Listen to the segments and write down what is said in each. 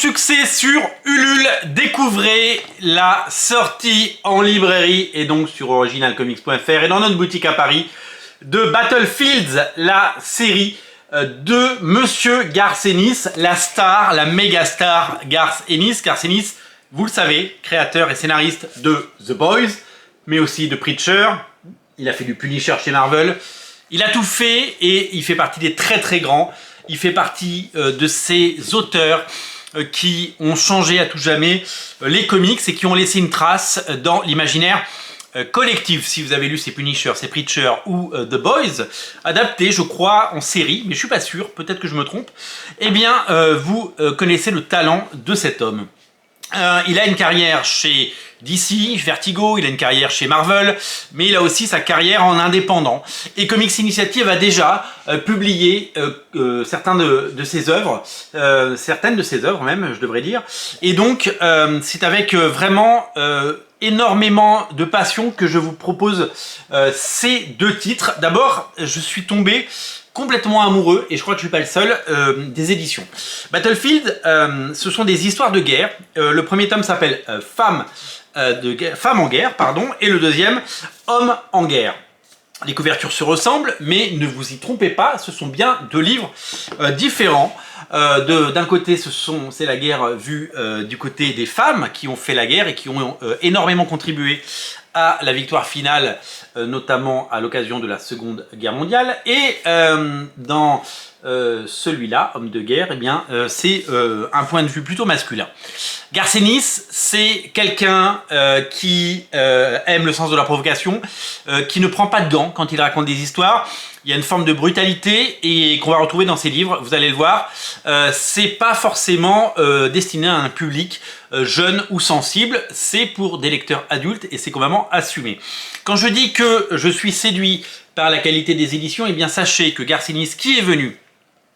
succès sur Ulule. Découvrez la sortie en librairie et donc sur originalcomics.fr et dans notre boutique à Paris de Battlefields, la série de Monsieur Garth Ennis, la star, la méga star Garth Ennis. Garth Ennis, vous le savez, créateur et scénariste de The Boys, mais aussi de Preacher. Il a fait du Punisher chez Marvel. Il a tout fait et il fait partie des très très grands. Il fait partie de ces auteurs qui ont changé à tout jamais les comics et qui ont laissé une trace dans l'imaginaire collectif. Si vous avez lu ces Punisher, ces Preacher ou The Boys, adaptés je crois en série, mais je suis pas sûr, peut-être que je me trompe, eh bien vous connaissez le talent de cet homme. Il a une carrière chez DC, Vertigo, il a une carrière chez Marvel, mais il a aussi sa carrière en indépendant. Et Comics Initiative a déjà publié certaines de ses œuvres même, je devrais dire. Et donc, c'est avec vraiment énormément de passion que je vous propose ces deux titres. D'abord, je suis tombé complètement amoureux, et je crois que je suis pas le seul, des éditions. Battlefield, ce sont des histoires de guerre. Le premier tome s'appelle Femmes en guerre, pardon, et le deuxième, Hommes en guerre. Les couvertures se ressemblent, mais ne vous y trompez pas, ce sont bien deux livres différents. D'un côté, c'est la guerre vue du côté des femmes qui ont fait la guerre et qui ont énormément contribué à la victoire finale, notamment à l'occasion de la Seconde Guerre mondiale. Et dans celui-là, Homme de guerre, eh bien, c'est un point de vue plutôt masculin. Garth Ennis, c'est quelqu'un qui aime le sens de la provocation, qui ne prend pas de gants quand il raconte des histoires. Il y a une forme de brutalité et qu'on va retrouver dans ses livres, vous allez le voir. C'est pas forcément destiné à un public jeune ou sensible, c'est pour des lecteurs adultes et c'est complètement assumé. Quand je dis que je suis séduit par la qualité des éditions, eh bien sachez que Garth Ennis, qui est venu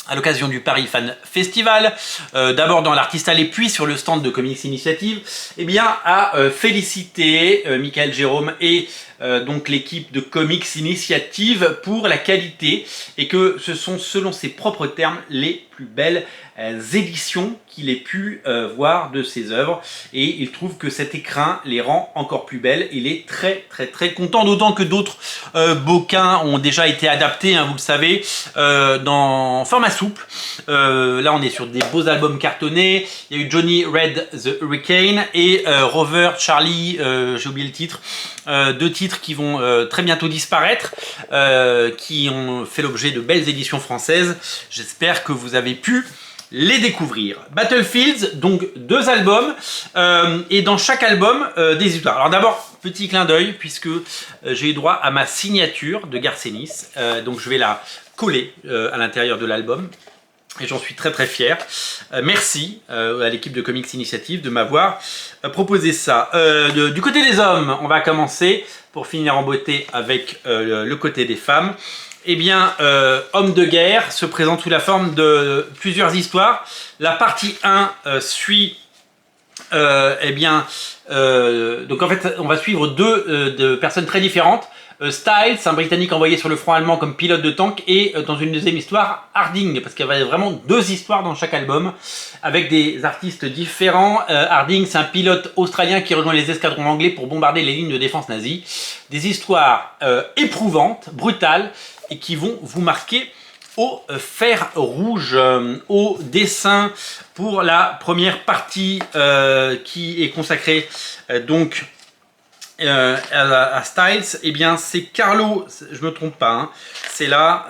à l'occasion du Paris Fan Festival, d'abord dans l'Artist Alley puis sur le stand de Comics Initiative, eh bien a félicité Michael Jérôme et donc l'équipe de Comics Initiative pour la qualité et que ce sont selon ses propres termes les plus belles éditions qu'il ait pu voir de ses œuvres et il trouve que cet écrin les rend encore plus belles. Il est très content, d'autant que d'autres bouquins ont déjà été adaptés, hein, vous le savez, dans format souple. Là on est sur des beaux albums cartonnés. Il y a eu Johnny Red the Hurricane et Rover Charlie, j'ai oublié le titre, deux titres qui vont très bientôt disparaître, qui ont fait l'objet de belles éditions françaises. J'espère que vous avez pu les découvrir. Battlefields, donc deux albums, et dans chaque album, des histoires. Alors d'abord, petit clin d'œil, puisque j'ai eu droit à ma signature de Garth Ennis, donc je vais la coller à l'intérieur de l'album. Et j'en suis très fier. Merci à l'équipe de Comics Initiative de m'avoir proposé ça. Du côté des hommes, on va commencer pour finir en beauté avec le côté des femmes. Eh bien, Homme de guerre se présente sous la forme de plusieurs histoires. La partie 1 suit, donc en fait, on va suivre deux personnes très différentes. Styles, un Britannique envoyé sur le front allemand comme pilote de tank, et dans une deuxième histoire, Harding, parce qu'il y a vraiment deux histoires dans chaque album, avec des artistes différents. Harding, c'est un pilote australien qui rejoint les escadrons anglais pour bombarder les lignes de défense nazies. Des histoires éprouvantes, brutales, et qui vont vous marquer au fer rouge, au dessin pour la première partie qui est consacrée donc à Styles. Eh bien c'est Carlo, je me trompe pas, hein, c'est là,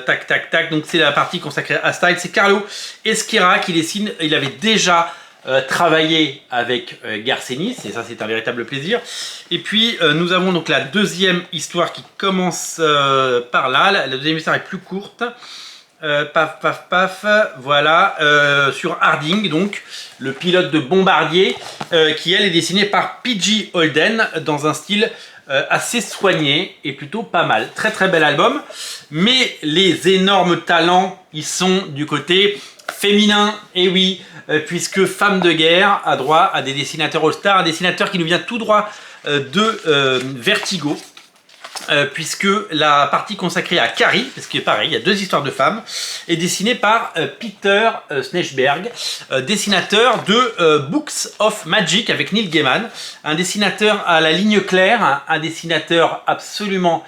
tac, donc c'est la partie consacrée à Styles, c'est Carlo Esquira qui dessine. Il avait déjà travaillé avec Garth Ennis et ça c'est un véritable plaisir. Et puis nous avons donc la deuxième histoire qui commence par là. La deuxième histoire est plus courte. Paf, voilà, sur Harding, donc le pilote de bombardier, qui elle est dessinée par P.G. Holden dans un style assez soigné et plutôt pas mal. Très bel album, mais les énormes talents ils sont du côté féminin, et oui, puisque Femme de guerre a droit à des dessinateurs all-stars, un dessinateur qui nous vient tout droit de Vertigo. puisque la partie consacrée à Carrie, parce que pareil, il y a 2 histoires de femmes, est dessinée par Peter Snejbjerg, dessinateur de Books of Magic avec Neil Gaiman, un dessinateur à la ligne claire, un dessinateur absolument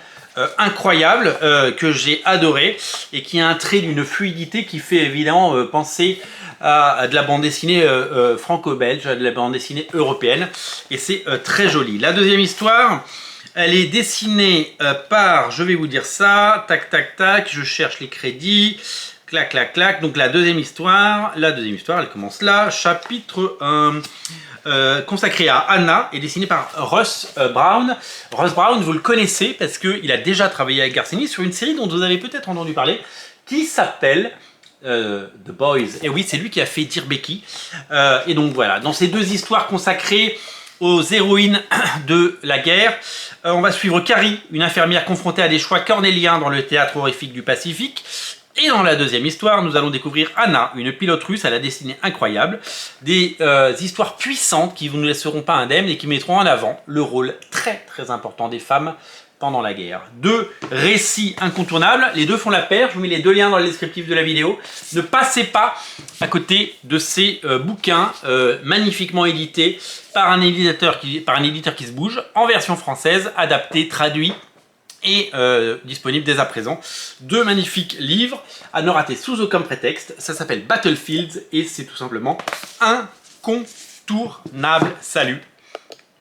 incroyable, que j'ai adoré, et qui a un trait d'une fluidité qui fait évidemment penser à de la bande dessinée franco-belge, à de la bande dessinée européenne, et c'est très joli. La deuxième histoire, elle est dessinée par, je vais vous dire ça, tac tac tac, je cherche les crédits, clac clac clac. Donc la deuxième histoire, elle commence là, chapitre 1, consacré à Anna, et dessinée par Russ Brown. Russ Brown, vous le connaissez parce qu'il a déjà travaillé avec Garcinis sur une série dont vous avez peut-être entendu parler, qui s'appelle The Boys. Et oui, c'est lui qui a fait Dear Becky. Et donc voilà, dans ces 2 histoires consacrées aux héroïnes de la guerre, on va suivre Carrie, une infirmière confrontée à des choix cornéliens dans le théâtre horrifique du Pacifique. Et dans la deuxième histoire, nous allons découvrir Anna, une pilote russe à la destinée incroyable. Des histoires puissantes qui ne nous laisseront pas indemnes et qui mettront en avant le rôle très très important des femmes pendant la guerre. 2 récits incontournables, les 2 font la paire, je vous mets les 2 liens dans le descriptif de la vidéo. Ne passez pas à côté de ces bouquins magnifiquement édités par un éditeur qui se bouge, en version française, adapté, traduit et disponible dès à présent. 2 magnifiques livres à ne rater sous aucun prétexte. Ça s'appelle Battlefields et c'est tout simplement incontournable. Salut!